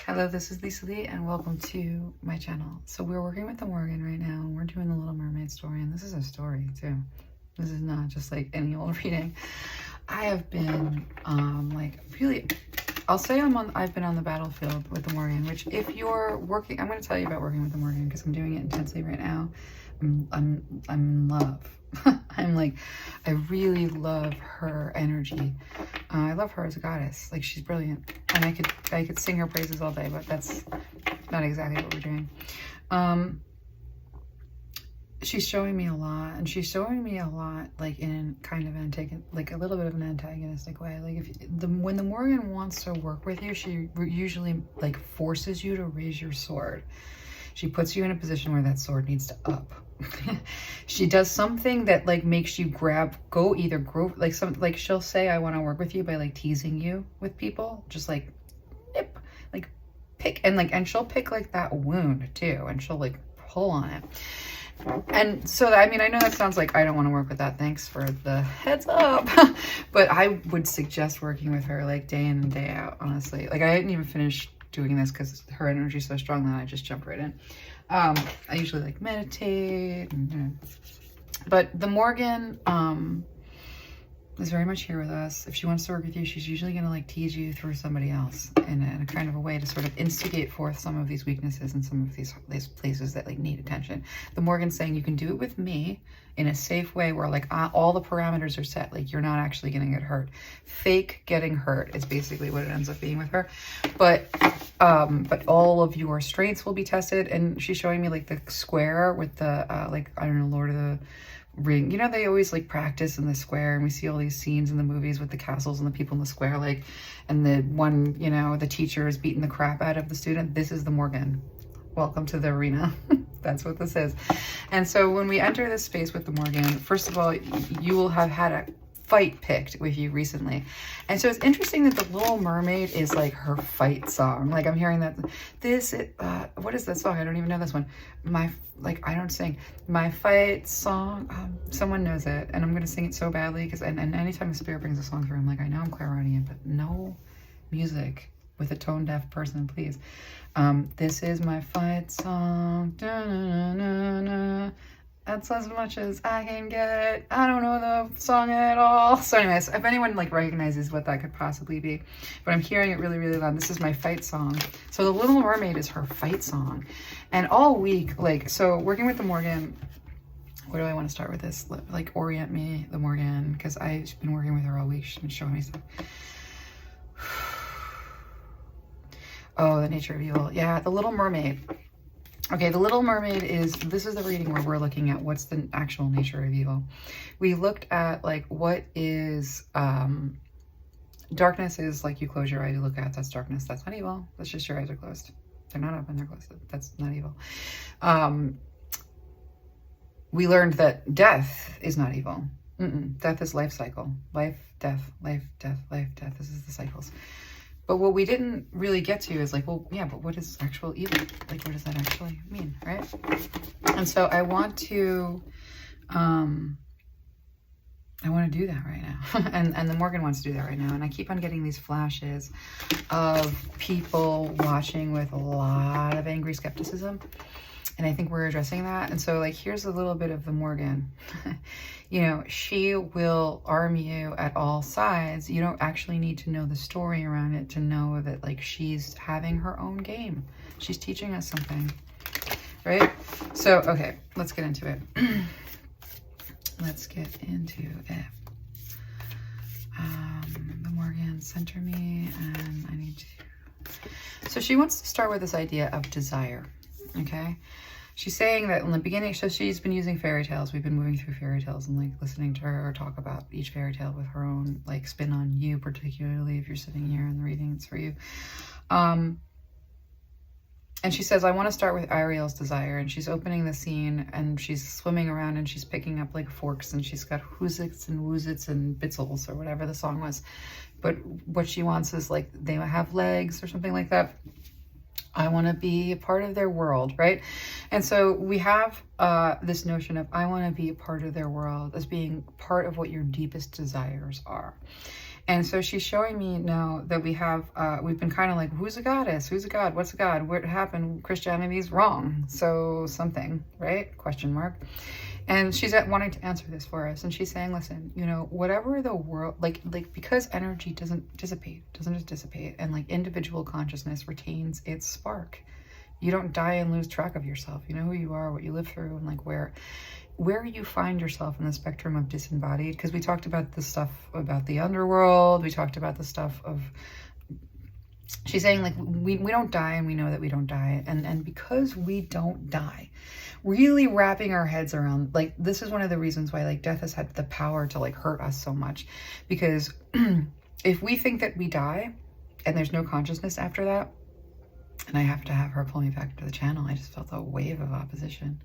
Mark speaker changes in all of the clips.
Speaker 1: Hello, this is Lisa-Lee and welcome to my channel. So we're working with the Morrigan right now and we're doing the Little Mermaid story, and this is a story too. This is not just like any old reading. I have been I'll say I've been on the battlefield with the Morrigan, which if you're working, I'm going to tell you about working with the Morrigan because I'm doing it intensely right now. I'm in love. I really love her energy. I love her as a goddess. Like, she's brilliant, and I could sing her praises all day, but that's not exactly what we're doing. She's showing me a lot, and she's showing me a lot like in kind of like a little bit of an antagonistic way. Like when the Morrigan wants to work with you, she usually like forces you to raise your sword. She puts you in a position where that sword needs to up. She does something that like makes you like she'll say, I want to work with you by like teasing you with people, just like nip, like pick, and she'll pick like that wound too, and she'll like pull on it. And so, I mean, I know that sounds like I don't want to work with that. Thanks for the heads up. But I would suggest working with her like day in and day out, honestly. Like, I didn't even finish doing this because her energy is so strong that I just jumped right in. I usually like meditate. But the Morrigan is very much here with us. If she wants to work with you, she's usually going to like tease you through somebody else in a kind of a way to sort of instigate forth some of these weaknesses and some of these places that like need attention. The Morrigan's saying you can do it with me in a safe way where like all the parameters are set. Like, you're not actually going to get hurt. Fake getting hurt is basically what it ends up being with her. But all of your strengths will be tested. And she's showing me like the square with the like, I don't know, Lord of the Ring, you know, they always like practice in the square, and we see all these scenes in the movies with the castles and the people in the square, like, and the one, you know, the teacher is beating the crap out of the student. This is the Morrigan. Welcome to the arena. That's what this is. And so when we enter this space with the Morrigan, first of all, you will have had a fight picked with you recently. And so it's interesting that the Little Mermaid is like her fight song. Like, I'm hearing that what is that song? I don't even know this one. I don't sing my fight song. Someone knows it, and I'm gonna sing it so badly because and anytime the spirit brings a song through, I'm like, I know I'm clairaudience, but no music with a tone deaf person, please. This is my fight song. Da, na, na, na. That's as much as I can get. I don't know the song at all. So anyways, if anyone like recognizes what that could possibly be, but I'm hearing it really, really loud. This is my fight song. So the Little Mermaid is her fight song. And all week, like, so working with the Morrigan, where do I want to start with this? Like, orient me, the Morrigan, because I've been working with her all week. She's been showing me stuff. Oh, the nature of evil. Yeah, the Little Mermaid. Okay, the Little Mermaid this is the reading where we're looking at what's the actual nature of evil. We looked at like what is, darkness is like you close your eye to look at, that's darkness. That's not evil. That's just your eyes are closed. They're not open, they're closed. That's not evil. We learned that death is not evil. Death is life cycle. Life, death, life, death, life, death. This is the cycles. But what we didn't really get to is like, well, yeah, but what is actual evil? Like, what does that actually mean, right? And so I want to do that right now. and the Morrigan wants to do that right now. And I keep on getting these flashes of people watching with a lot of angry skepticism. And I think we're addressing that. And so like, here's a little bit of the Morrigan. You know, she will arm you at all sides. You don't actually need to know the story around it to know that like she's having her own game. She's teaching us something, right? So, okay, let's get into it. Let's get into it. The Morrigan, center me, and I need to... So she wants to start with this idea of desire, okay? She's saying that in the beginning, so she's been using fairy tales. We've been moving through fairy tales and like listening to her talk about each fairy tale with her own like spin on you, particularly if you're sitting here and the reading it's for you. And she says, I want to start with Ariel's desire. And she's opening the scene and she's swimming around and she's picking up like forks and she's got hoozits and woozits and bitzels or whatever the song was. But what she wants is like, they have legs or something like that. I want to be a part of their world, right? And so we have this notion of I want to be a part of their world as being part of what your deepest desires are. And so she's showing me now that we have, we've been kind of like, who's a goddess? Who's a god? What's a god? What happened? Christianity's wrong. So something, right? Question mark. And she's wanting to answer this for us. And she's saying, listen, you know, whatever the world, like because energy doesn't just dissipate, and like individual consciousness retains its spark. You don't die and lose track of yourself. You know who you are, what you live through, and like where you find yourself in the spectrum of disembodied. Because we talked about the stuff about the underworld. We talked about the stuff of, she's saying like, we don't die, and we know that we don't die. And because we don't die, really wrapping our heads around, like, this is one of the reasons why like death has had the power to like hurt us so much. Because if we think that we die and there's no consciousness after that, and I have to have her pull me back to the channel. I just felt a wave of opposition.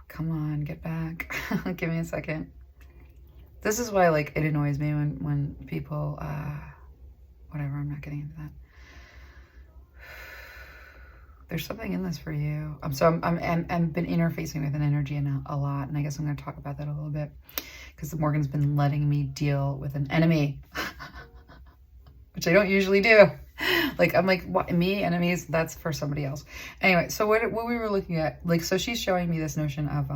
Speaker 1: Come on, get back. Give me a second. This is why like it annoys me when people, whatever, I'm not getting into that. There's something in this for you. I'm been interfacing with an energy a lot, and I guess I'm going to talk about that a little bit, because the Morgan's been letting me deal with an enemy, which I don't usually do. Like, I'm like, what, me, enemies? That's for somebody else. Anyway, so what we were looking at, like, so she's showing me this notion of,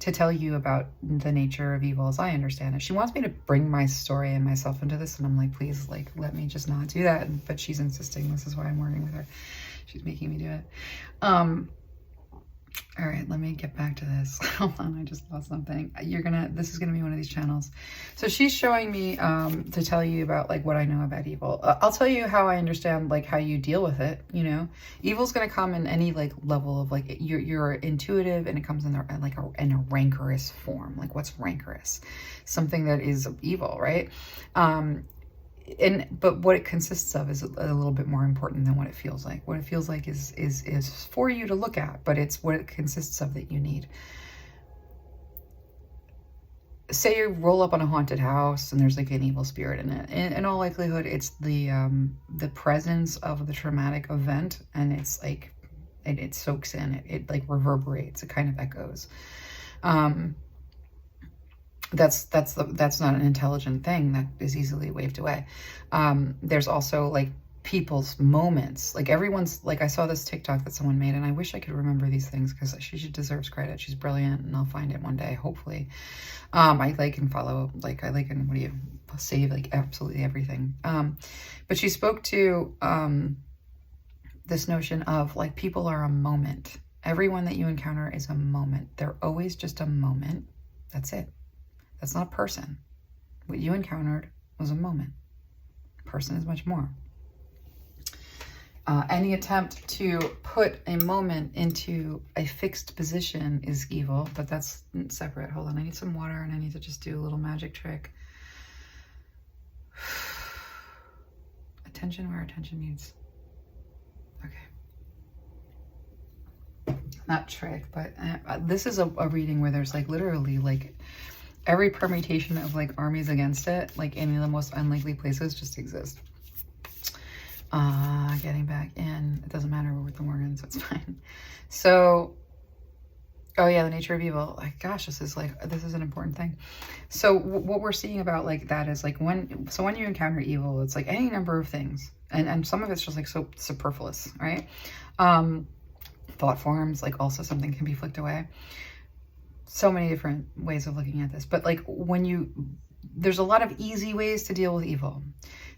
Speaker 1: to tell you about the nature of evil as I understand it. She wants me to bring my story and myself into this, and I'm like, please, like, let me just not do that. But she's insisting. This is why I'm working with her. She's making me do it. All right, let me get back to this. Hold on, I just lost something. This is gonna be one of these channels. So she's showing me to tell you about like what I know about evil. I'll tell you how I understand like how you deal with it. You know, evil's gonna come in any like level of like you're intuitive, and it comes in in a rancorous form. Like, what's rancorous? Something that is evil, right? But what it consists of is a little bit more important than what it feels like. What it feels like is for you to look at, but it's what it consists of that you need. Say you roll up on a haunted house and there's like an evil spirit in it. In all likelihood, it's the presence of the traumatic event, and it's like it soaks in, it like reverberates, it kind of echoes. That's not an intelligent thing that is easily waved away. There's also like people's moments, like everyone's, like I saw this TikTok that someone made, and I wish I could remember these things because she deserves credit. She's brilliant, and I'll find it one day, hopefully. I like and follow, like I like and what do you save, like absolutely everything. But she spoke to this notion of like people are a moment. Everyone that you encounter is a moment. They're always just a moment. That's it. That's not a person. What you encountered was a moment. A person is much more. Any attempt to put a moment into a fixed position is evil, but that's separate. Hold on, I need some water, and I need to just do a little magic trick. Attention where attention needs. Okay. Not trick, but this is a reading where there's like literally like every permutation of like armies against it, like any of the most unlikely places just exist. Getting back in, it doesn't matter, we're with the Morgans, it's fine. So, oh yeah, the nature of evil. Like, gosh, this is an important thing. So what we're seeing about like that is like when you encounter evil, it's like any number of things, and some of it's just like so superfluous, right? Thought forms, like also something can be flicked away. So many different ways of looking at this, but like there's a lot of easy ways to deal with evil,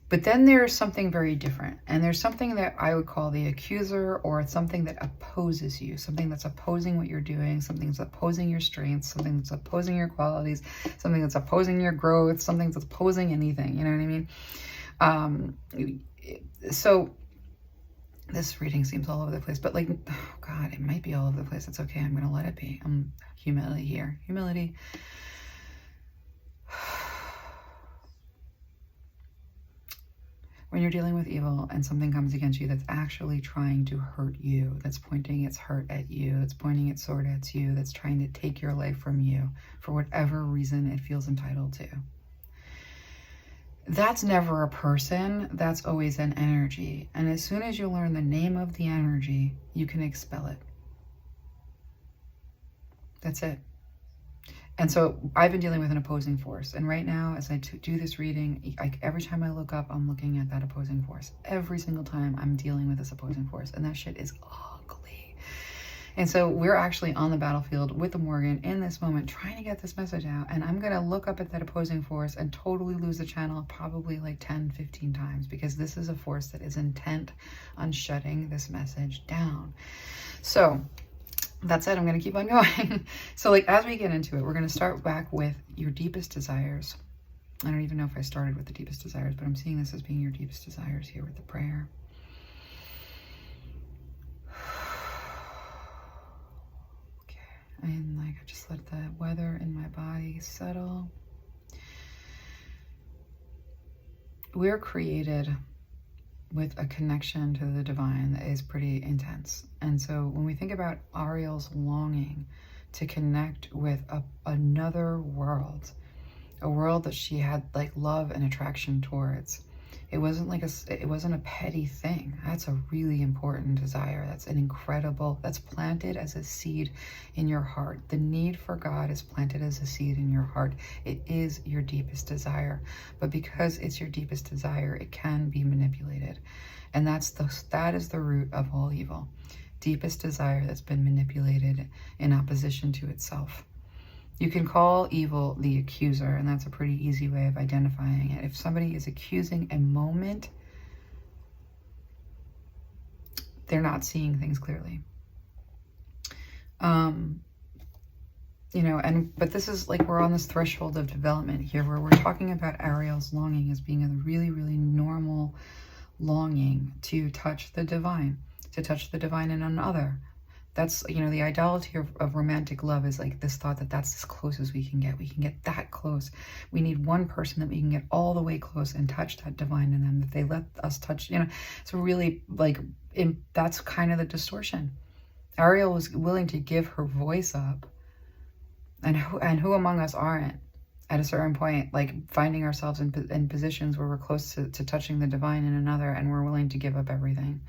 Speaker 1: but then there's something very different, and there's something that I would call the accuser, or something that opposes you, something that's opposing what you're doing, something that's opposing your strengths, something that's opposing your qualities, something that's opposing your growth, something that's opposing anything, you know what I mean? So this reading seems all over the place, but like, oh God, it might be all over the place. It's okay. I'm going to let it be. Humility here. Humility. When you're dealing with evil and something comes against you that's actually trying to hurt you, that's pointing its hurt at you, that's pointing its sword at you, that's trying to take your life from you for whatever reason it feels entitled to. That's never a person, that's always an energy. And as soon as you learn the name of the energy, you can expel it. That's it. And so I've been dealing with an opposing force. And right now, as I do this reading, every time I look up, I'm looking at that opposing force. Every single time I'm dealing with this opposing force. And that shit is ugly. And so we're actually on the battlefield with the Morrigan in this moment, trying to get this message out. And I'm going to look up at that opposing force and totally lose the channel probably like 10, 15 times, because this is a force that is intent on shutting this message down. So that said, I'm going to keep on going. So like, as we get into it, we're going to start back with your deepest desires. I don't even know if I started with the deepest desires, but I'm seeing this as being your deepest desires here with the prayer. Okay. And like, I just let the weather in my body settle. We're created with a connection to the divine that is pretty intense. And so when we think about Ariel's longing to connect with another world, a world that she had like love and attraction towards, it wasn't like it wasn't a petty thing. That's a really important desire. That's an incredible, that's planted as a seed in your heart. The need for God is planted as a seed in your heart. It is your deepest desire, but because it's your deepest desire, it can be manipulated. And that is the root of all evil. Deepest desire that's been manipulated in opposition to itself. You can call evil the accuser, and that's a pretty easy way of identifying it. If somebody is accusing a moment, they're not seeing things clearly. You know, but this is like, we're on this threshold of development here where we're talking about Ariel's longing as being a really, really normal longing to touch the divine in another. That's, you know, the idolatry of romantic love is like this thought that that's as close as we can get. We can get that close. We need one person that we can get all the way close and touch that divine in them, that they let us touch, you know. So really, like, that's kind of the distortion. Ariel was willing to give her voice up. And who among us aren't at a certain point, like finding ourselves in positions where we're close to touching the divine in another, and we're willing to give up everything.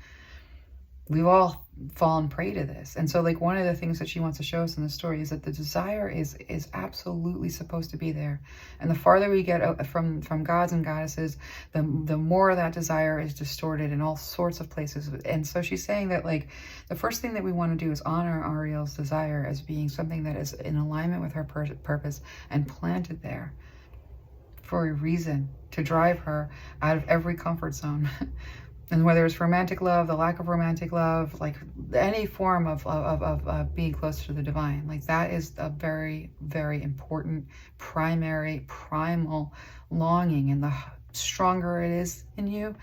Speaker 1: We've all fallen prey to this. And so like, one of the things that she wants to show us in the story is that the desire is absolutely supposed to be there. And the farther we get from gods and goddesses, the more that desire is distorted in all sorts of places. And so she's saying that like, the first thing that we want to do is honor Ariel's desire as being something that is in alignment with her purpose and planted there for a reason, to drive her out of every comfort zone. And whether it's romantic love, the lack of romantic love, like any form of being close to the divine, like that is a very, very important, primal longing. And the stronger it is in you,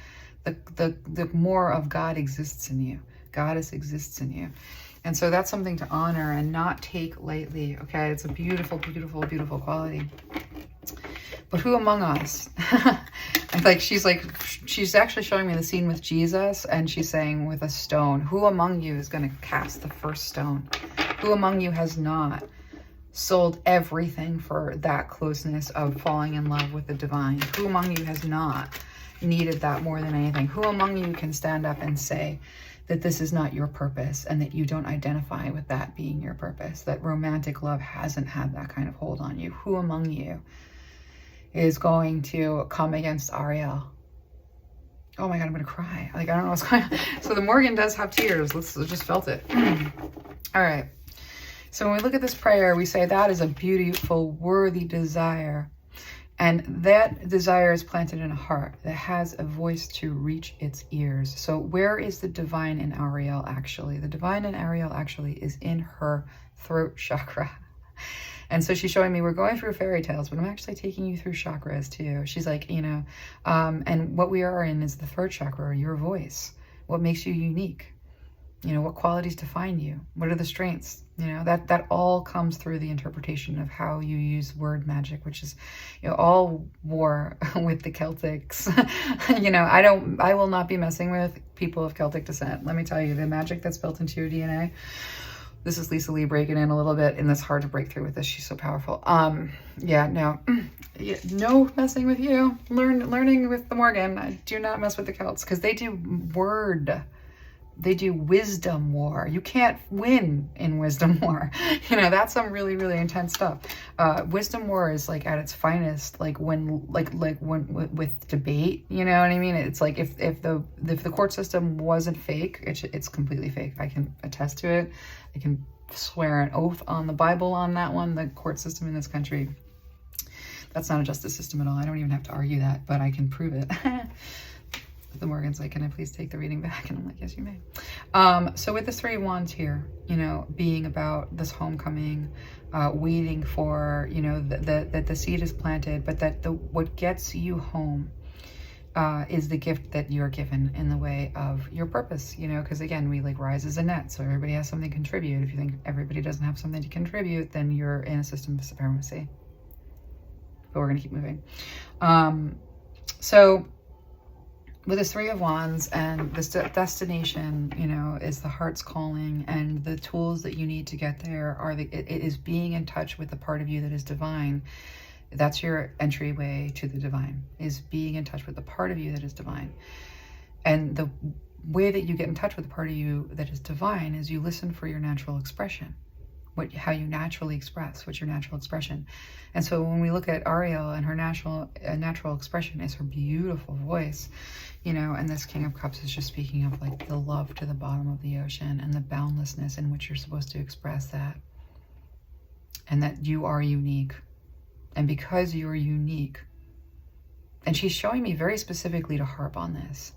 Speaker 1: the more of God exists in you. Goddess exists in you. And so that's something to honor and not take lightly. Okay, it's a beautiful, beautiful, beautiful quality. But who among us? She's actually showing me the scene with Jesus, and she's saying with a stone, who among you is going to cast the first stone? Who among you has not sold everything for that closeness of falling in love with the divine? Who among you has not needed that more than anything? Who among you can stand up and say that this is not your purpose and that you don't identify with that being your purpose, that romantic love hasn't had that kind of hold on you? Who among you is going to come against Ariel? Oh my God, I'm gonna cry. Like, I don't know what's going on. So the Morrigan does have tears. Let's just felt it. All right. So when we look at this prayer, we say that is a beautiful, worthy desire. And that desire is planted in a heart that has a voice to reach its ears. So where is the divine in Ariel actually? The divine in Ariel actually is in her throat chakra. And so she's showing me, we're going through fairy tales, but I'm actually taking you through chakras too. She's like, you know, and what we are in is the throat chakra, your voice. What makes you unique? You know, what qualities define you? What are the strengths? You know, that all comes through the interpretation of how you use word magic, which is, you know, all war with the Celtics. You know, I will not be messing with people of Celtic descent. Let me tell you, the magic that's built into your DNA. This is Lisa Lee breaking in a little bit, and it's hard to break through with this. She's so powerful. Yeah, no messing with you. Learning with the Morrigan. I do not mess with the Celts because they do word they do wisdom war. You can't win in wisdom war. You know, that's some really, really intense stuff. Wisdom war is like at its finest, like when, with debate, you know what I mean? It's like if the court system wasn't fake, it's completely fake. I can attest to it. I can swear an oath on the Bible on that one. The court system in this country, that's not a justice system at all. I don't even have to argue that, but I can prove it. The Morgan's like, can I please take the reading back? And I'm like, yes, you may. So with the Three of Wands here, you know, being about this homecoming, waiting for, you know, that the seed is planted, but that what gets you home is the gift that you're given in the way of your purpose, you know, because again, we like rise as a net, so everybody has something to contribute. If you think everybody doesn't have something to contribute, then you're in a system of supremacy. But we're going to keep moving. So with this Three of Wands and this destination, you know, is the heart's calling, and the tools that you need to get there are it is being in touch with the part of you that is divine. That's your entryway to the divine, is being in touch with the part of you that is divine. And the way that you get in touch with the part of you that is divine is you listen for your natural expression. How you naturally express, what's your natural expression. And so when we look at Ariel, and her natural expression is her beautiful voice, you know, and this King of Cups is just speaking of like the love to the bottom of the ocean and the boundlessness in which you're supposed to express that, and that you are unique. And because you're unique, and she's showing me very specifically to harp on this,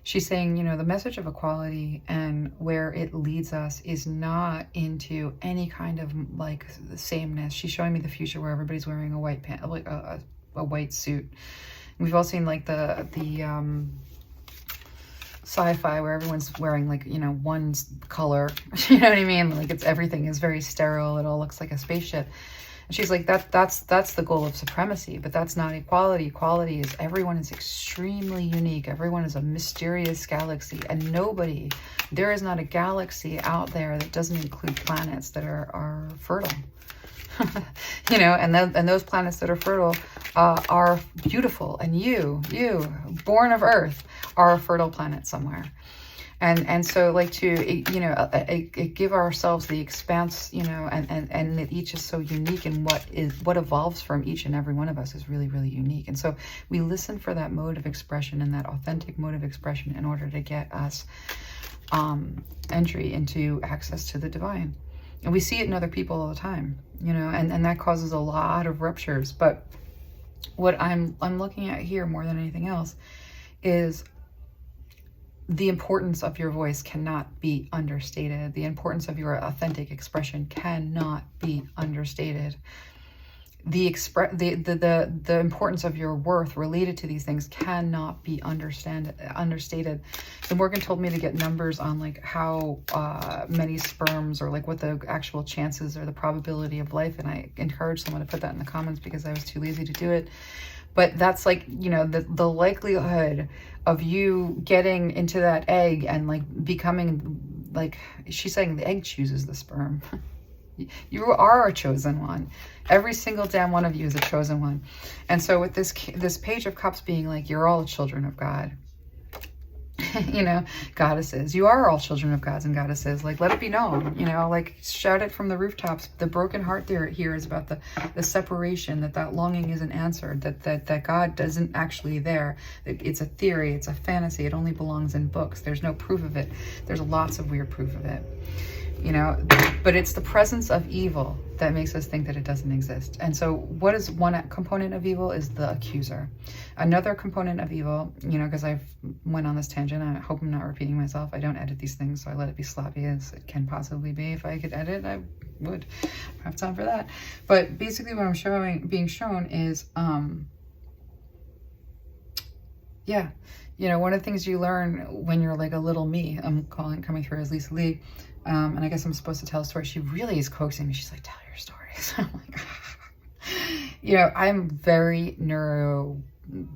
Speaker 1: she's saying, you know, the message of equality and where it leads us is not into any kind of like sameness. She's showing me the future where everybody's wearing a white pant, like a white suit. We've all seen like the sci-fi where everyone's wearing like, you know, one color. You know what I mean? Like everything is very sterile. It all looks like a spaceship. And she's like, that's the goal of supremacy, but that's not equality. Equality is everyone is extremely unique. Everyone is a mysterious galaxy, and there is not a galaxy out there that doesn't include planets that are fertile. You know, and those planets that are fertile are beautiful, and you, born of Earth, are a fertile planet somewhere. And so like to, you know, give ourselves the expanse, you know, and that each is so unique, and what evolves from each and every one of us is really, really unique. And so we listen for that mode of expression and that authentic mode of expression in order to get us entry into access to the divine. And we see it in other people all the time, you know, and that causes a lot of ruptures. But what I'm looking at here more than anything else is the importance of your voice cannot be understated. The importance of your authentic expression cannot be understated. The importance of your worth related to these things cannot be understated. So Morgan told me to get numbers on like how many sperms, or like what the actual chances or the probability of life, and I encouraged someone to put that in the comments because I was too lazy to do it. But that's like, you know, the likelihood of you getting into that egg and like becoming, like she's saying, the egg chooses the sperm. You are a chosen one. Every single damn one of you is a chosen one. And so with this Page of Cups being like, you're all children of God. You know, goddesses, you are all children of gods and goddesses. Like, let it be known, you know, like shout it from the rooftops. The broken heart there here is about the separation, that longing isn't answered, that God doesn't actually there. It's a theory, it's a fantasy, it only belongs in books. There's no proof of it. There's lots of weird proof of it, you know, but it's the presence of evil that makes us think that it doesn't exist. And so what is one component of evil is the accuser. Another component of evil, you know, because I've went on this tangent, I hope I'm not repeating myself. I don't edit these things, so I let it be sloppy as it can possibly be. If I could edit, I would. I have time for that. But basically what I'm being shown is, yeah, you know, one of the things you learn when you're like a little me, coming through as Lisa Lee, and I guess I'm supposed to tell a story. She really is coaxing me. She's like, tell your stories. I'm like, you know, I'm very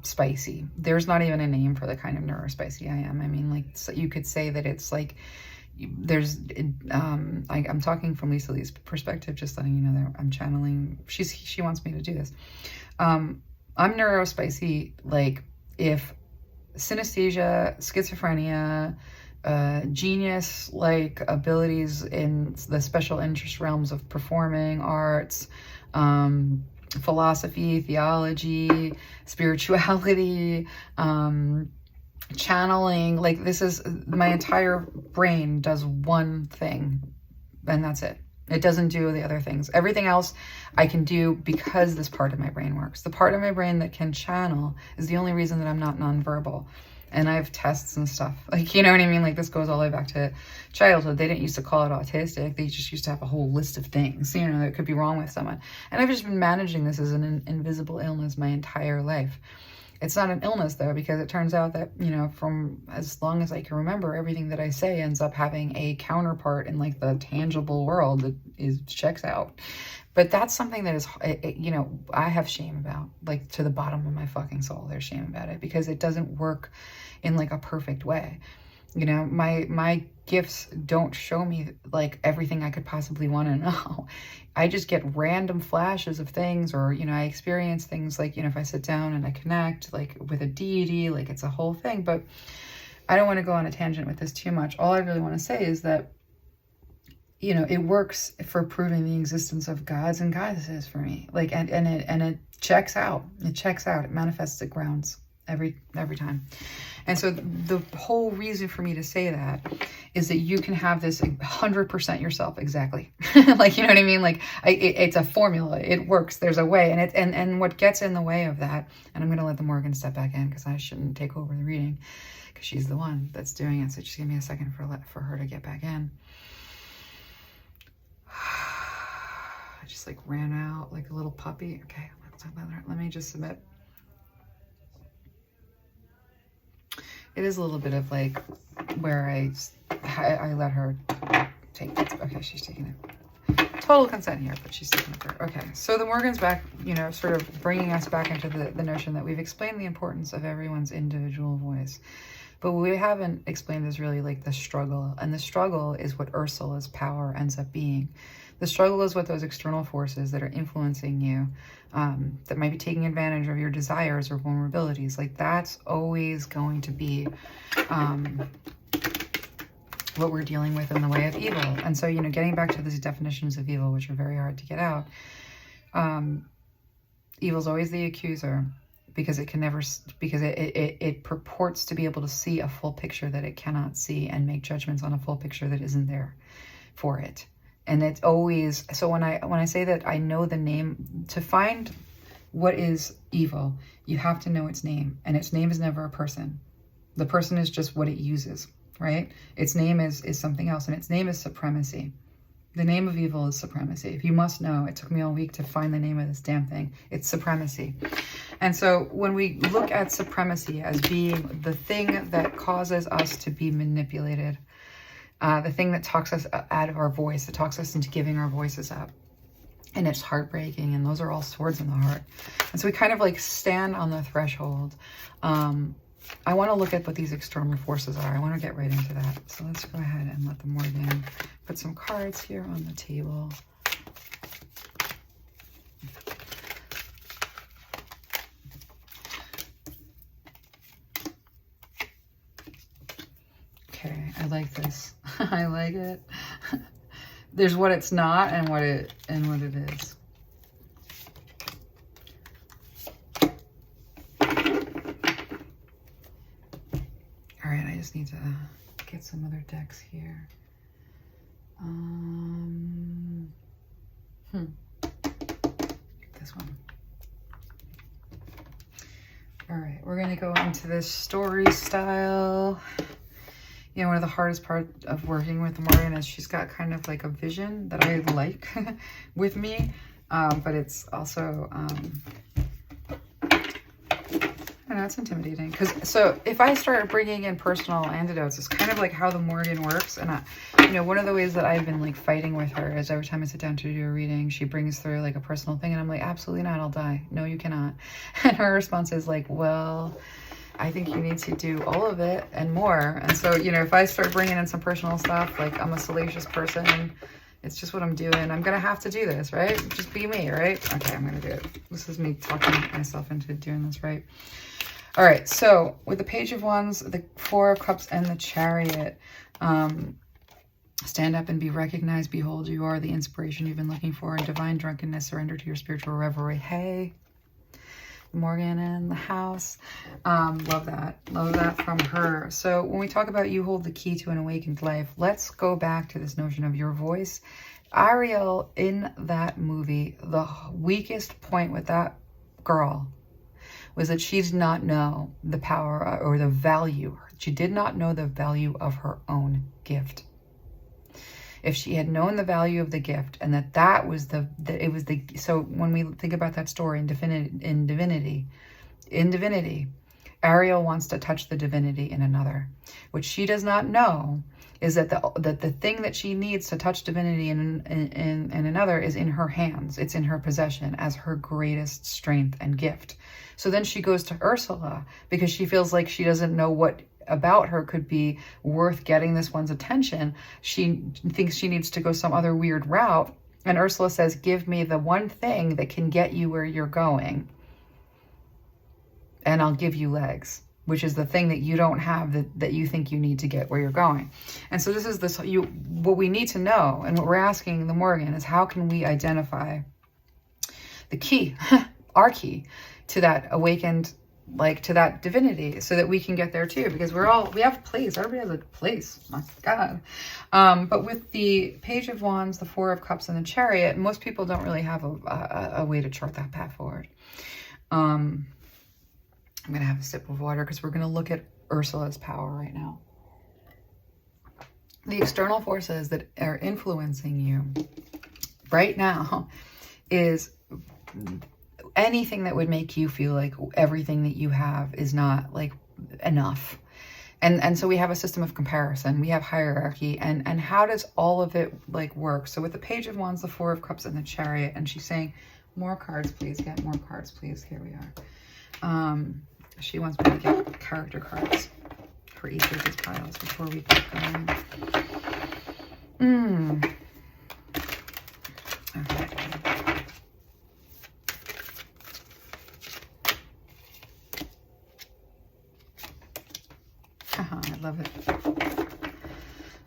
Speaker 1: spicy. There's not even a name for the kind of neurospicy I am. I mean, like, so you could say that it's like, I'm talking from Lisa Lee's perspective, just letting you know that I'm channeling. She wants me to do this. I'm neurospicy, like if synesthesia, schizophrenia, genius like abilities in the special interest realms of performing arts, philosophy, theology, spirituality, channeling. Like, this is my entire brain does one thing, and that's it. It doesn't do the other things. Everything else I can do because this part of my brain works. The part of my brain that can channel is the only reason that I'm not nonverbal. And I have tests and stuff. Like, you know what I mean? Like, this goes all the way back to childhood. They didn't used to call it autistic. They just used to have a whole list of things, you know, that could be wrong with someone. And I've just been managing this as an invisible illness my entire life. It's not an illness, though, because it turns out that, you know, from as long as I can remember, everything that I say ends up having a counterpart in, like, the tangible world that checks out. But that's something that is, you know, I have shame about, like, to the bottom of my fucking soul. There's shame about it because it doesn't work in, like, a perfect way. You know, my gifts don't show me, like, everything I could possibly want to know. I just get random flashes of things, or, you know, I experience things, like, you know, if I sit down and I connect, like, with a deity, like, it's a whole thing. But I don't want to go on a tangent with this too much. All I really want to say is that, you know, it works for proving the existence of gods and goddesses for me. Like, and it checks out. It checks out. It manifests, it grounds every time. And so the whole reason for me to say that is that you can have this 100% yourself, exactly. Like, you know what I mean? Like, it's a formula. It works. There's a way. And what gets in the way of that, and I'm going to let the Morrigan step back in because I shouldn't take over the reading because she's the one that's doing it. So just give me a second for her to get back in. I just, like, ran out like a little puppy. Okay, let me just submit. It is a little bit of, like, where I let her take it. Okay, she's taking it. Total consent here, but she's taking it for her. Okay, so the Morrigan's back, you know, sort of bringing us back into the notion that we've explained the importance of everyone's individual voice. But what we haven't explained is really, like, the struggle. And the struggle is what Ursula's power ends up being. The struggle is what those external forces that are influencing you, that might be taking advantage of your desires or vulnerabilities, like, that's always going to be what we're dealing with in the way of evil. And so, you know, getting back to these definitions of evil, which are very hard to get out, evil is always the accuser, because it can never, because it purports to be able to see a full picture that it cannot see and make judgments on a full picture that isn't there for it. And it's always, so when I say that I know the name, to find what is evil, you have to know its name. And its name is never a person. The person is just what it uses, right? Its name is something else, and its name is supremacy. The name of evil is supremacy. If you must know, it took me all week to find the name of this damn thing. It's supremacy. And so when we look at supremacy as being the thing that causes us to be manipulated, the thing that talks us out of our voice, that talks us into giving our voices up. And it's heartbreaking, and those are all swords in the heart. And so we kind of, like, stand on the threshold. I want to look at what these external forces are. I want to get right into that. So let's go ahead and let the Morrigan put some cards here on the table. Okay, I like this. I like it. There's what it's not and what it is. All right, I just need to get some other decks here. This one. All right, we're gonna go into this story style. You know, one of the hardest parts of working with Morrigan is she's got kind of like a vision that I like with me, but it's also, I don't know, it's intimidating. So if I start bringing in personal antidotes, it's kind of like how the Morrigan works. And you know, one of the ways that I've been, like, fighting with her is every time I sit down to do a reading, she brings through, like, a personal thing, and I'm like, absolutely not, I'll die. No, you cannot. And her response is like, well, I think you need to do all of it and more. And so, you know, if I start bringing in some personal stuff, like, I'm a salacious person, it's just what I'm doing. I'm going to have to do this, right? Just be me, right? Okay, I'm going to do it. This is me talking myself into doing this, right? All right, so with the Page of Wands, the Four of Cups, and the Chariot, stand up and be recognized. Behold, you are the inspiration you've been looking for. In divine drunkenness, surrender to your spiritual reverie. Hey, Morgan in the house. Love that. Love that from her. So when we talk about you hold the key to an awakened life, let's go back to this notion of your voice. Ariel in that movie, the weakest point with that girl was that she did not know the power or the value. She did not know the value of her own gift. If she had known the value of the gift, and that was so when we think about that story in divinity, Ariel wants to touch the divinity in another. What she does not know is that the thing that she needs to touch divinity in another is in her hands. It's in her possession as her greatest strength and gift. So then she goes to Ursula because she feels like she doesn't know what about her could be worth getting this one's attention. She thinks she needs to go some other weird route. And Ursula says, give me the one thing that can get you where you're going, and I'll give you legs, which is the thing that you don't have that you think you need to get where you're going. And so this is what we need to know, and what we're asking the Morrigan is, how can we identify the key, our key to that awakened, like to that divinity, so that we can get there too, because we have a place. Everybody has a place. My God. But with the Page of Wands, the Four of Cups, and the Chariot, most people don't really have a way to chart that path forward. I'm going to have a sip of water because we're going to look at Ursula's power right now. The external forces that are influencing you right now is anything that would make you feel like everything that you have is not like enough. And so we have a system of comparison, we have hierarchy, and how does all of it like work? So with the Page of Wands, the Four of Cups, and the Chariot, and she's saying, more cards, please. Get more cards, please. Here we are. She wants me to get character cards for each of these piles before we keep going. Okay. I love it.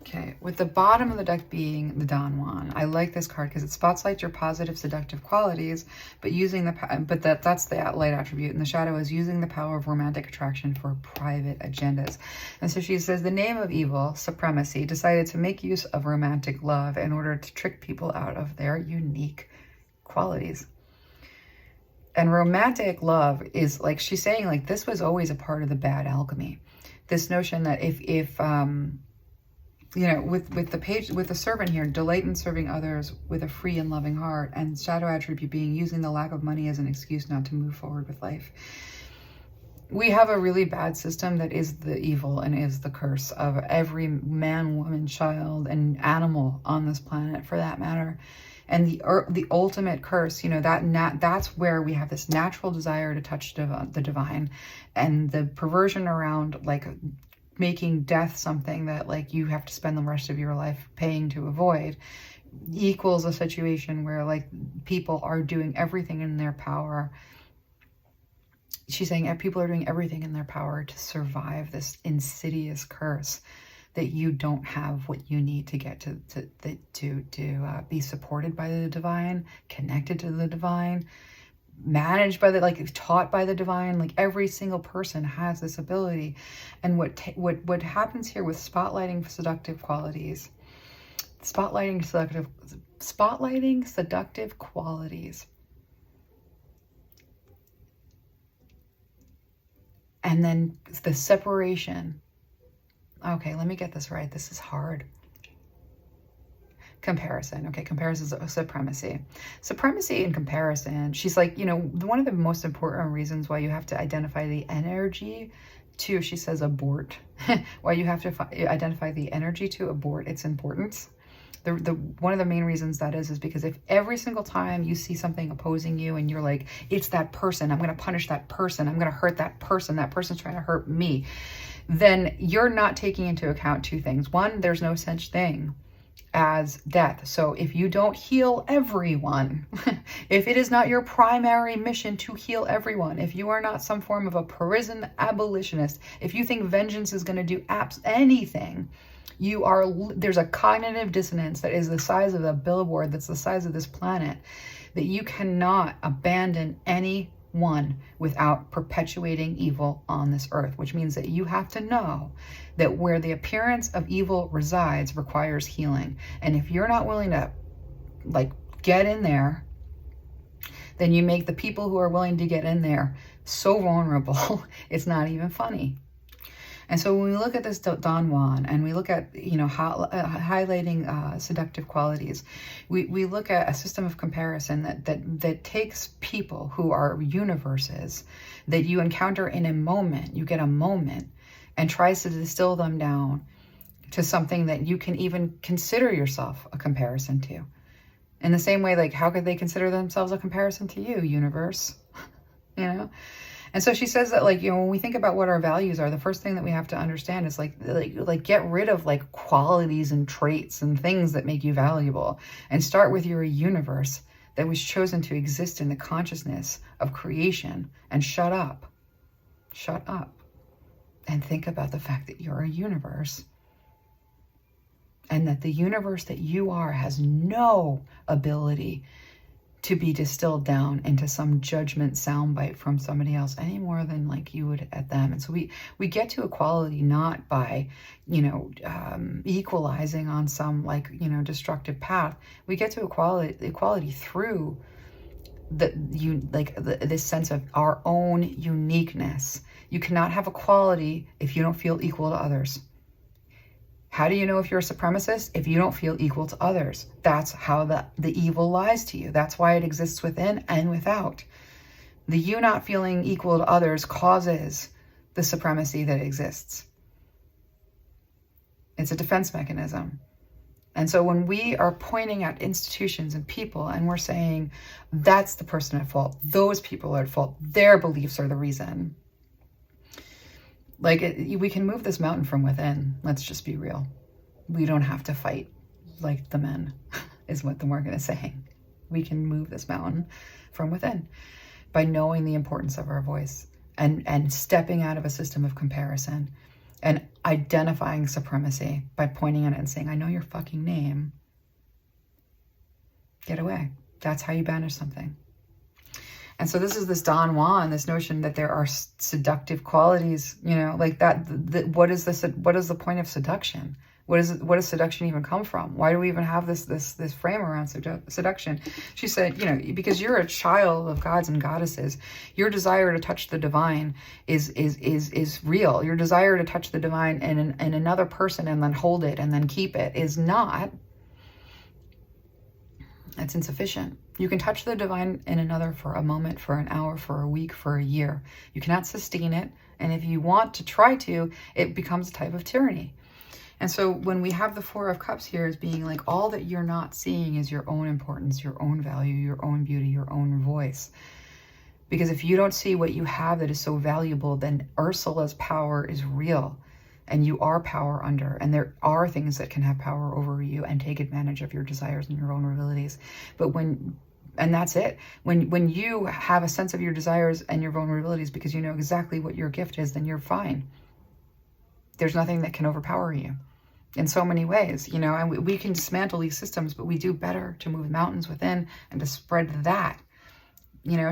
Speaker 1: Okay, with the bottom of the deck being the Don Juan, I like this card because it spotlights your positive, seductive qualities, but that's the light attribute, and the shadow is using the power of romantic attraction for private agendas. And so she says the name of evil, Supremacy, decided to make use of romantic love in order to trick people out of their unique qualities. And romantic love is like, she's saying like this was always a part of the bad alchemy. This notion that if you know, with the servant here, delight in serving others with a free and loving heart, and shadow attribute being using the lack of money as an excuse not to move forward with life. We have a really bad system that is the evil and is the curse of every man, woman, child, and animal on this planet, for that matter. And the ultimate curse, you know, that's where we have this natural desire to touch the divine, and the perversion around like making death something that like you have to spend the rest of your life paying to avoid, equals a situation where like people are doing everything in their power. She's saying people are doing everything in their power to survive this insidious curse, that you don't have what you need to get to be supported by the divine, connected to the divine, managed by the, like taught by the divine. Like every single person has this ability. And what happens here with spotlighting seductive qualities, spotlighting seductive qualities, and then the separation. Okay, let me get this right. This is hard. Comparison. Okay, comparison is supremacy. Supremacy and comparison. She's like, you know, one of the most important reasons why you have to identify the energy to, she says, abort. Why you have to identify the energy to abort its importance. One of the main reasons that is because if every single time you see something opposing you and you're like, it's that person, I'm going to punish that person, I'm going to hurt that person's trying to hurt me, then you're not taking into account two things. One, there's no such thing as death. So if you don't heal everyone, if it is not your primary mission to heal everyone, if you are not some form of a prison abolitionist, if you think vengeance is going to do anything, there's a cognitive dissonance that is the size of a billboard, that's the size of this planet, that you cannot abandon anyone without perpetuating evil on this earth, which means that you have to know that where the appearance of evil resides requires healing. And if you're not willing to get in there, then you make the people who are willing to get in there so vulnerable, it's not even funny. And so when we look at this Don Juan and we look at, highlighting seductive qualities, we look at a system of comparison that takes people who are universes that you encounter in a moment, you get a moment, and tries to distill them down to something that you can even consider yourself a comparison to. In the same way, how could they consider themselves a comparison to you, universe? And so she says that, when we think about what our values are, the first thing that we have to understand is get rid of qualities and traits and things that make you valuable, and start with you're a universe that was chosen to exist in the consciousness of creation, and shut up, and think about the fact that you're a universe, and that the universe that you are has no ability to be distilled down into some judgment soundbite from somebody else any more than you would at them. And so we get to equality not by, equalizing on some destructive path. We get to equality through this sense of our own uniqueness. You cannot have equality if you don't feel equal to others. How do you know if you're a supremacist? If you don't feel equal to others. That's how the evil lies to you. That's why it exists within and without. The you not feeling equal to others causes the supremacy that exists. It's a defense mechanism. And so when we are pointing at institutions and people and we're saying, that's the person at fault, those people are at fault, their beliefs are the reason. We can move this mountain from within. Let's just be real. We don't have to fight like the men, is what the Morrigan is saying. We can move this mountain from within by knowing the importance of our voice and stepping out of a system of comparison and identifying supremacy by pointing at it and saying, I know your fucking name. Get away. That's how you banish something. And so this is this Don Juan, this notion that there are seductive qualities, what is the point of seduction? What does seduction even come from? Why do we even have this frame around seduction? She said, because you're a child of gods and goddesses, your desire to touch the divine is real. Your desire to touch the divine in another person and then hold it and then keep it is not. That's insufficient. You can touch the divine in another for a moment, for an hour, for a week, for a year. You cannot sustain it. And if you want to try to, it becomes a type of tyranny. And so when we have the Four of Cups here as being all that you're not seeing is your own importance, your own value, your own beauty, your own voice. Because if you don't see what you have that is so valuable, then Ursula's power is real. And you are power under, and there are things that can have power over you and take advantage of your desires and your vulnerabilities. And that's it. When you have a sense of your desires and your vulnerabilities because you know exactly what your gift is, then you're fine. There's nothing that can overpower you in so many ways, and we can dismantle these systems, but we do better to move mountains within and to spread that.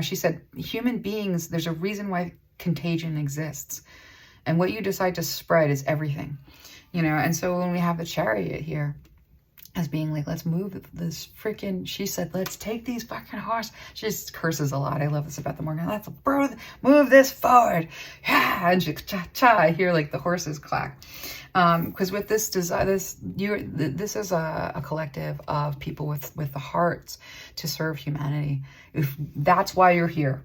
Speaker 1: She said, human beings, there's a reason why contagion exists. And what you decide to spread is everything, and so when we have the Chariot here as being let's move this freaking, she said, let's take these fucking horses. She just curses a lot. I love this about the Morrigan. Let's move this forward. Yeah. And she, cha-cha, I hear the horses clack. Because with this desire, this is a collective of people with the hearts to serve humanity. If that's why you're here,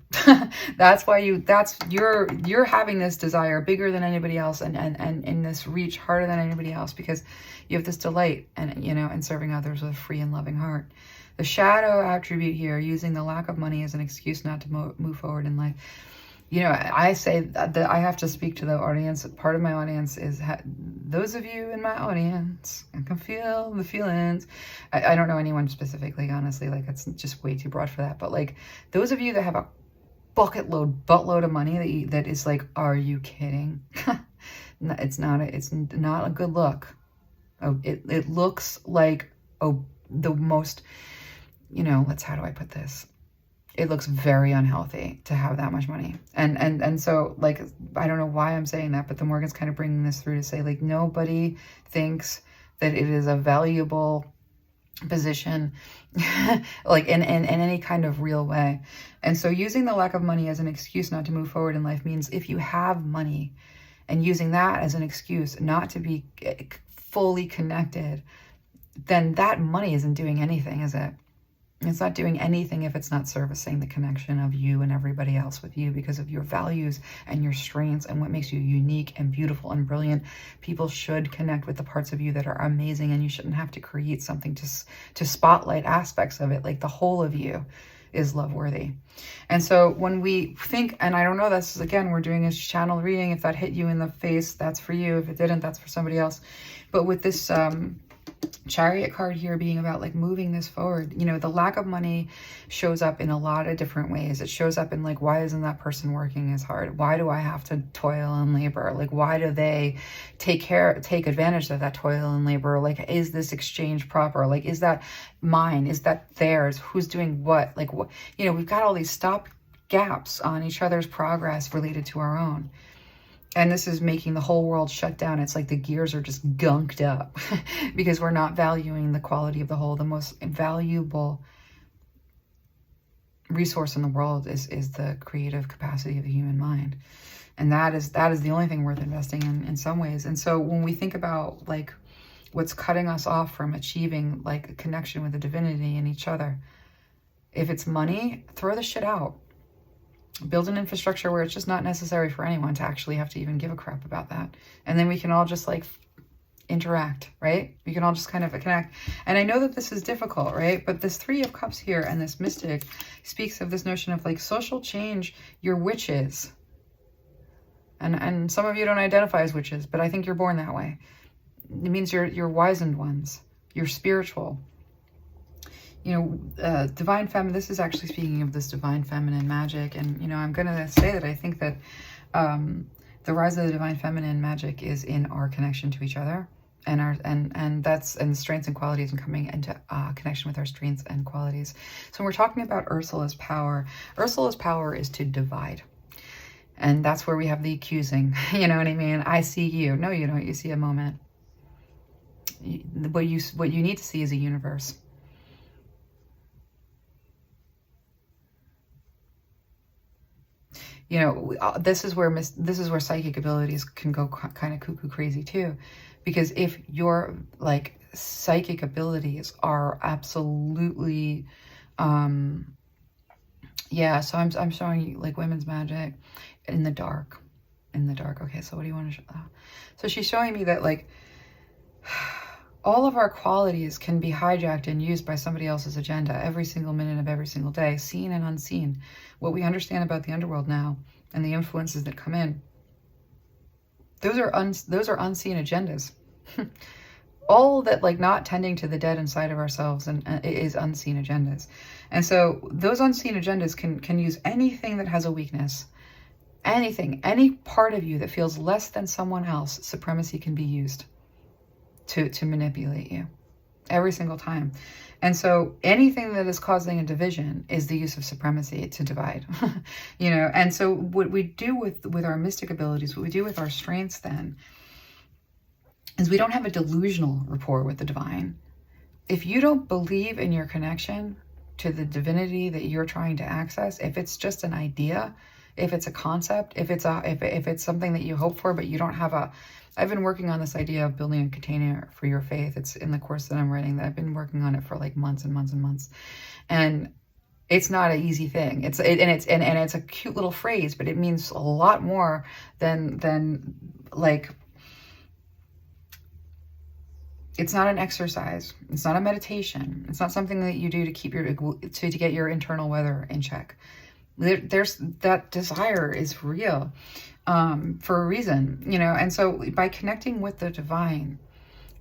Speaker 1: that's why you're having this desire bigger than anybody else, and in this reach harder than anybody else, because you have this delight and in serving others with a free and loving heart. The shadow attribute here, using the lack of money as an excuse not to move forward in life. you know, I say that I have to speak to the audience. Part of my audience is those of you in my audience. I can feel the feelings. I don't know anyone specifically, honestly. Like, it's just way too broad for that. But like, those of you that have a buttload of money that is like, are you kidding? It's not a good look. Oh, it looks like, oh, the most, you know, how do I put this? It looks very unhealthy to have that much money. And so, like, I don't know why I'm saying that, but the Morgan's kind of bringing this through to say, like, nobody thinks that it is a valuable position, like in any kind of real way. And so using the lack of money as an excuse not to move forward in life means if you have money and using that as an excuse not to be fully connected, then that money isn't doing anything, is it? It's not doing anything if it's not servicing the connection of you and everybody else with you because of your values and your strengths and what makes you unique and beautiful and brilliant. People should connect with the parts of you that are amazing, and you shouldn't have to create something to spotlight aspects of it. Like, the whole of you is love worthy. And so when we think, and I don't know, this is, again, we're doing a channel reading. If that hit you in the face, that's for you. If it didn't, that's for somebody else. But with this Chariot card here being about like moving this forward, you know, the lack of money shows up in a lot of different ways. It shows up in like, why isn't that person working as hard? Why do I have to toil and labor? Like, why do they take advantage of that toil and labor? Like, is this exchange proper? Like, is that mine? Is that theirs? Who's doing what? Like, what, you know, we've got all these stop gaps on each other's progress related to our own. And this is making the whole world shut down. It's like the gears are just gunked up because we're not valuing the quality of the whole. The most valuable resource in the world is the creative capacity of the human mind. And that is the only thing worth investing in some ways. And so when we think about like what's cutting us off from achieving like a connection with the divinity in each other, if it's money, throw the shit out. Build an infrastructure where it's just not necessary for anyone to actually have to even give a crap about that. And then we can all just like interact, right? We can all just kind of connect. And I know that this is difficult, right? But this Three of Cups here and this Mystic speaks of this notion of like social change. You're witches. And some of you don't identify as witches, but I think you're born that way. It means you're wizened ones. You're spiritual. You know, divine feminine, this is actually speaking of this divine feminine magic. And, you know, I'm going to say that I think that the rise of the divine feminine magic is in our connection to each other and the strengths and qualities and coming into connection with our strengths and qualities. So when we're talking about Ursula's power is to divide. And that's where we have the accusing. You know what I mean? I see you. No, you don't. You see a moment. What you need to see is a universe. You know, this is where psychic abilities can go kind of cuckoo crazy too, because if your like psychic abilities are absolutely, yeah. So I'm showing you like women's magic in the dark. Okay, so what do you want to show? So she's showing me that like all of our qualities can be hijacked and used by somebody else's agenda every single minute of every single day, seen and unseen. What we understand about the underworld now and the influences that come in, those are unseen agendas. All that like not tending to the dead inside of ourselves and is unseen agendas. And so those unseen agendas can use anything that has a weakness. Anything, any part of you that feels less than someone else, supremacy can be used to manipulate you every single time. And so anything that is causing a division is the use of supremacy to divide, you know? And so what we do with our mystic abilities, what we do with our strengths then, is we don't have a delusional rapport with the divine. If you don't believe in your connection to the divinity that you're trying to access, if it's just an idea, if it's a concept, if it's something that you hope for, but you don't have I've been working on this idea of building a container for your faith. It's in the course that I'm writing, that I've been working on it for like months and months and months. And it's not an easy thing. It's a cute little phrase, but it means a lot more than like, it's not an exercise. It's not a meditation. It's not something that you do to keep to get your internal weather in check. There's that desire is real for a reason, you know. And so by connecting with the divine,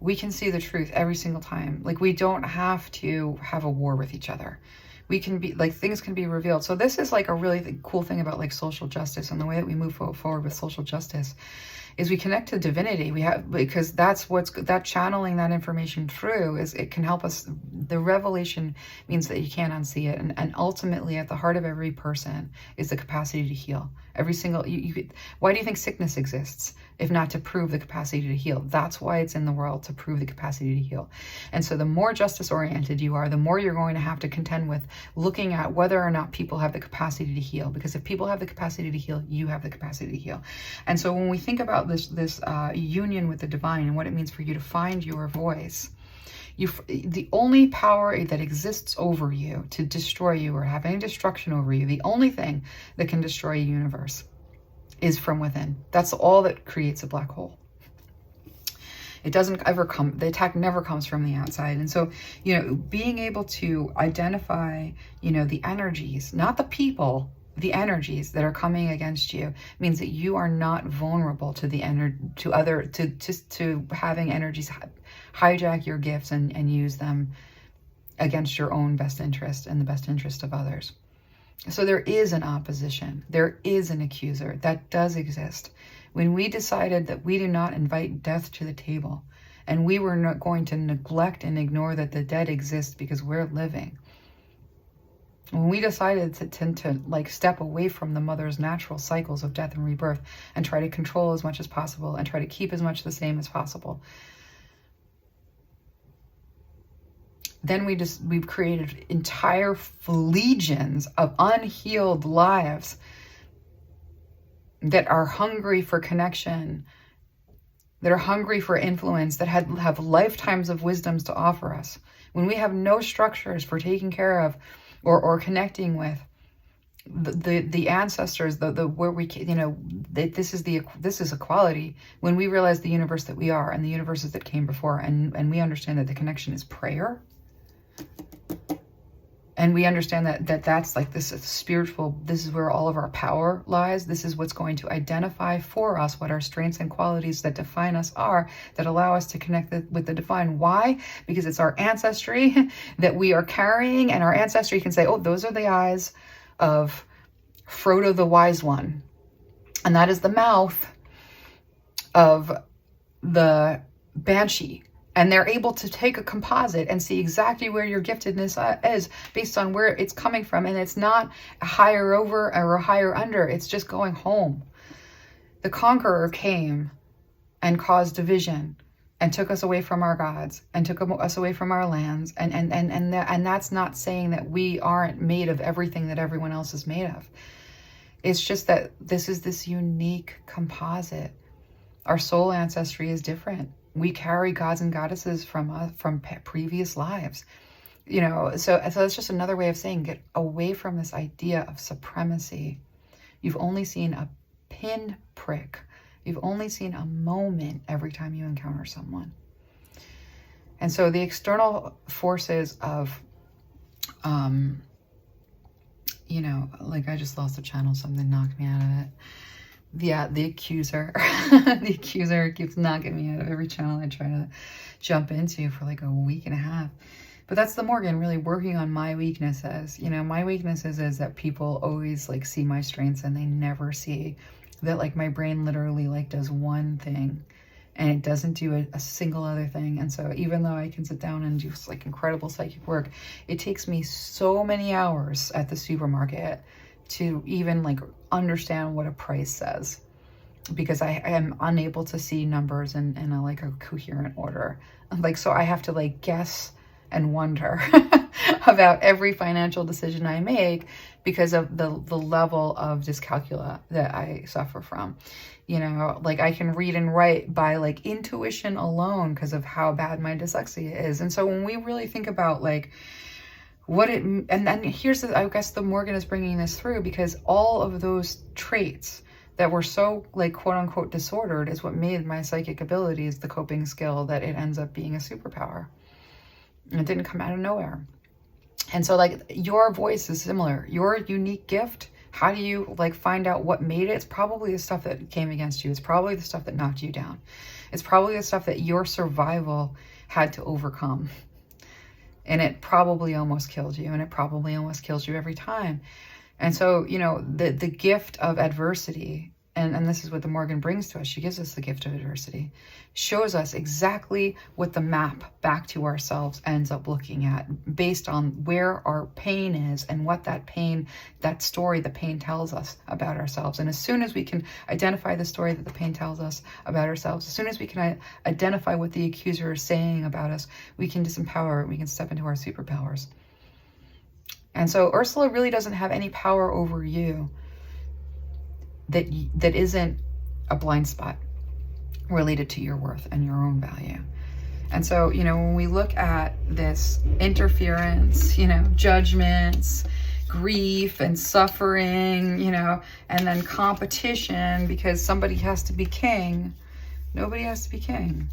Speaker 1: we can see the truth every single time. Like, we don't have to have a war with each other. We can be like, things can be revealed. So this is like a really cool thing about like social justice, and the way that we move forward with social justice is we connect to divinity. We have, because that's what's, that channeling that information through is, it can help us. The revelation means that you can't unsee it. And ultimately at the heart of every person is the capacity to heal. Every single, why do you think sickness exists? If not to prove the capacity to heal. That's why it's in the world, to prove the capacity to heal. And so the more justice oriented you are, the more you're going to have to contend with looking at whether or not people have the capacity to heal. Because if people have the capacity to heal, you have the capacity to heal. And so when we think about this union with the divine and what it means for you to find your voice, the only power that exists over you to destroy you or have any destruction over you, the only thing that can destroy a universe is from within. That's all that creates a black hole. It doesn't ever come, the attack never comes from the outside. And so, you know, being able to identify, you know, the energies, not the people, the energies that are coming against you, means that you are not vulnerable to the to having energies hijack your gifts and use them against your own best interest and the best interest of others. So there is an opposition. There is an accuser. That does exist. When we decided that we do not invite death to the table, and we were not going to neglect and ignore that the dead exist because we're living. When we decided to like step away from the mother's natural cycles of death and rebirth and try to control as much as possible and try to keep as much the same as possible, then we've created entire legions of unhealed lives that are hungry for connection, that are hungry for influence, that have lifetimes of wisdoms to offer us. When we have no structures for taking care of or connecting with the ancestors, where we, you know, this is equality. When we realize the universe that we are and the universes that came before, and we understand that the connection is prayer. And we understand that's like this spiritual, this is where all of our power lies. This is what's going to identify for us what our strengths and qualities that define us are, that allow us to connect with the divine. Why? Because it's our ancestry that we are carrying, and our ancestry can say, oh, those are the eyes of Frodo the Wise One. And that is the mouth of the Banshee. And they're able to take a composite and see exactly where your giftedness is based on where it's coming from. And it's not a higher over or a higher under. It's just going home. The conqueror came and caused division and took us away from our gods and took us away from our lands. And that's not saying that we aren't made of everything that everyone else is made of. It's just that this is this unique composite. Our soul ancestry is different. We carry gods and goddesses from previous lives, you know. So it's just another way of saying, get away from this idea of supremacy. You've only seen a pin prick. You've only seen a moment every time you encounter someone. And so the external forces of, you know, like I just lost the channel. Something knocked me out of it. Yeah, the accuser. The accuser keeps knocking me out of every channel I try to jump into for like a week and a half. But that's the Morgan really working on my weaknesses. You know, my weaknesses is that people always like see my strengths and they never see that like my brain literally like does one thing and it doesn't do a single other thing. And so even though I can sit down and do like incredible psychic work, it takes me so many hours at the supermarket to even like understand what a price says, because I am unable to see numbers in a coherent order. Like, so I have to like guess and wonder about every financial decision I make because of the level of dyscalculia that I suffer from. You know, like I can read and write by like intuition alone because of how bad my dyslexia is. And so when we really think about like and then here's I guess the Morgan is bringing this through, because all of those traits that were so like quote unquote disordered is what made my psychic abilities the coping skill that it ends up being a superpower. And it didn't come out of nowhere. And so like your voice is similar. Your unique gift How do you like find out what made it? It's probably the stuff that came against you. It's probably the stuff that knocked you down. It's probably the stuff that your survival had to overcome. And it probably almost killed you, and it probably almost kills you every time. And so, you know, the gift of adversity, and this is what the Morrigan brings to us. She gives us the gift of adversity, shows us exactly what the map back to ourselves ends up looking at based on where our pain is and what that pain, that story, the pain tells us about ourselves. And as soon as we can identify the story that the pain tells us about ourselves, as soon as we can identify what the accuser is saying about us, we can disempower it. We can step into our superpowers. And so Ursula really doesn't have any power over you that isn't a blind spot related to your worth and your own value. And so, you know, when we look at this interference, you know, judgments, grief and suffering, you know, and then competition because somebody has to be king, nobody has to be king.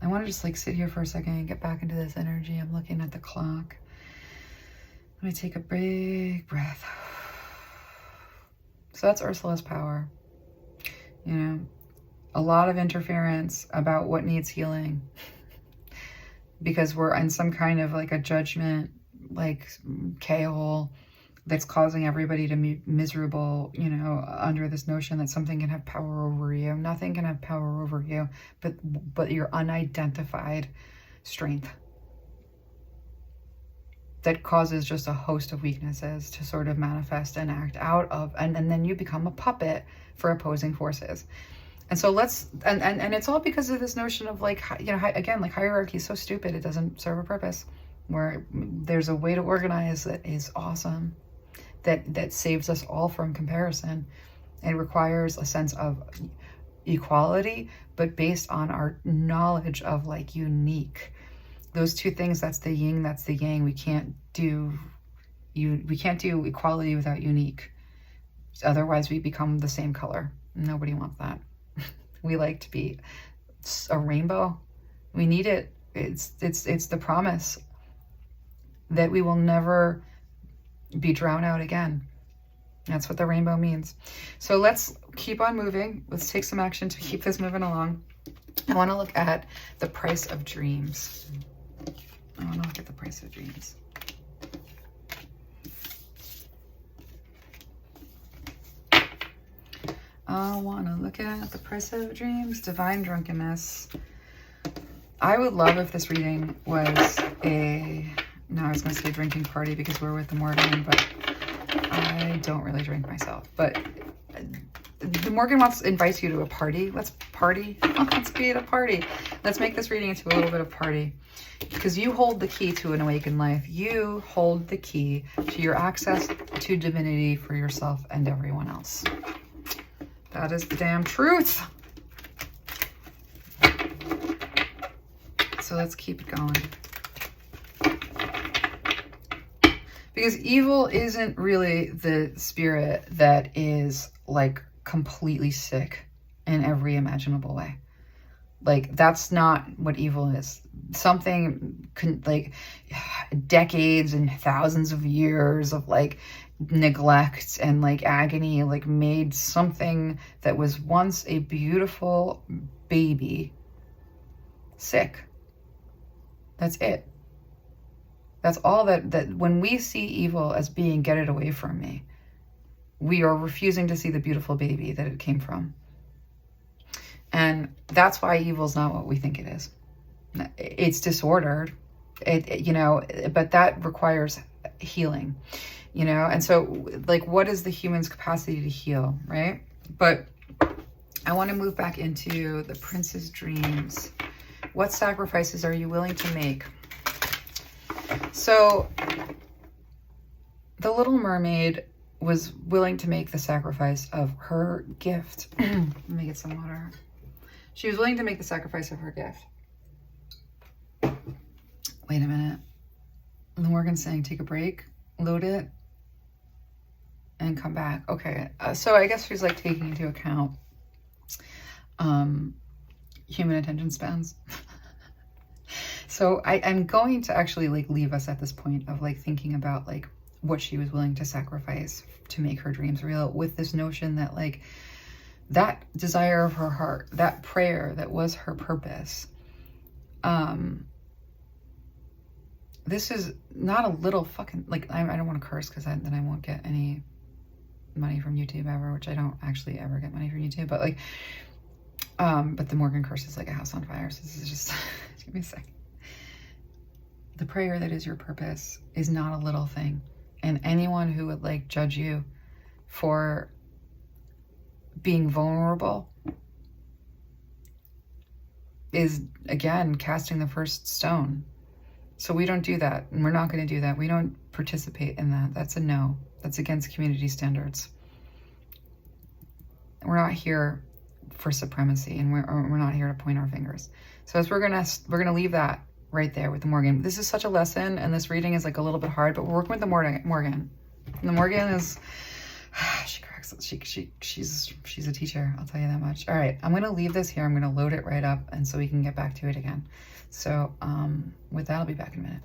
Speaker 1: I want to just like sit here for a second and get back into this energy. I'm looking at the clock. Let me take a big breath. So that's Ursula's power. You know, a lot of interference about what needs healing because we're in some kind of like a judgment, like K-hole that's causing everybody to be miserable, you know, under this notion that something can have power over you. Nothing can have power over you, but your unidentified strength that causes just a host of weaknesses to sort of manifest and act out of, and then you become a puppet for opposing forces. And so and it's all because of this notion of like, you know, again, like hierarchy is so stupid, it doesn't serve a purpose, where there's a way to organize that is awesome, that saves us all from comparison. It requires a sense of equality, but based on our knowledge of like unique. Those two things, that's the yin, that's the yang. We can't do equality without unique. Otherwise we become the same color. Nobody wants that. We like to be a rainbow. We need it. It's the promise that we will never be drowned out again. That's what the rainbow means. So let's keep on moving. Let's take some action to keep this moving along. I want to look at the price of dreams. I want to look at the price of dreams. I want to look at the price of dreams, divine drunkenness. I would love if this reading was no, I was going to say drinking party because we're with the Morrigan, but I don't really drink myself. But the Morrigan invites you to a party. Let's party. Let's be at a party. Let's make this reading into a little bit of party. Because you hold the key to an awakened life. You hold the key to your access to divinity for yourself and everyone else. That is the damn truth. So let's keep it going. Because evil isn't really the spirit that is like completely sick in every imaginable way. Like, that's not what evil is. Something like decades and thousands of years of like neglect and like agony like made something that was once a beautiful baby sick. That's it. That's all that when we see evil as being get it away from me, we are refusing to see the beautiful baby that it came from. And that's why evil is not what we think it is. It's disordered, you know, but that requires healing, you know? And so like, what is the human's capacity to heal, right? But I want to move back into the Prince's dreams. What sacrifices are you willing to make? So the Little Mermaid was willing to make the sacrifice of her gift. Let me get some water. She was willing to make the sacrifice of her gift. Wait a minute. The Morrigan's saying take a break, load it, and come back. Okay, so I guess she's like taking into account human attention spans. So I'm going to actually like leave us at this point of like thinking about like what she was willing to sacrifice to make her dreams real, with this notion that like that desire of her heart, that prayer that was her purpose, this is not a little fucking, like, I don't want to curse because then I won't get any money from YouTube ever, which I don't actually ever get money from YouTube, but like, but the Morrigan curse is like a house on fire, so this is just, give me a second. The prayer that is your purpose is not a little thing. And anyone who would like judge you for being vulnerable is, again, casting the first stone. So we don't do that, and we're not going to do that. We don't participate in that. That's a no. That's against community standards. We're not here for supremacy, and we're not here to point our fingers. So as we're gonna leave that right there with the Morrigan. This is such a lesson, and this reading is like a little bit hard, but we're working with the Morrigan. And the Morrigan is, she cracks. She's a teacher. I'll tell you that much. All right, I'm gonna leave this here. I'm gonna load it right up, and so we can get back to it again. So with that, I'll be back in a minute.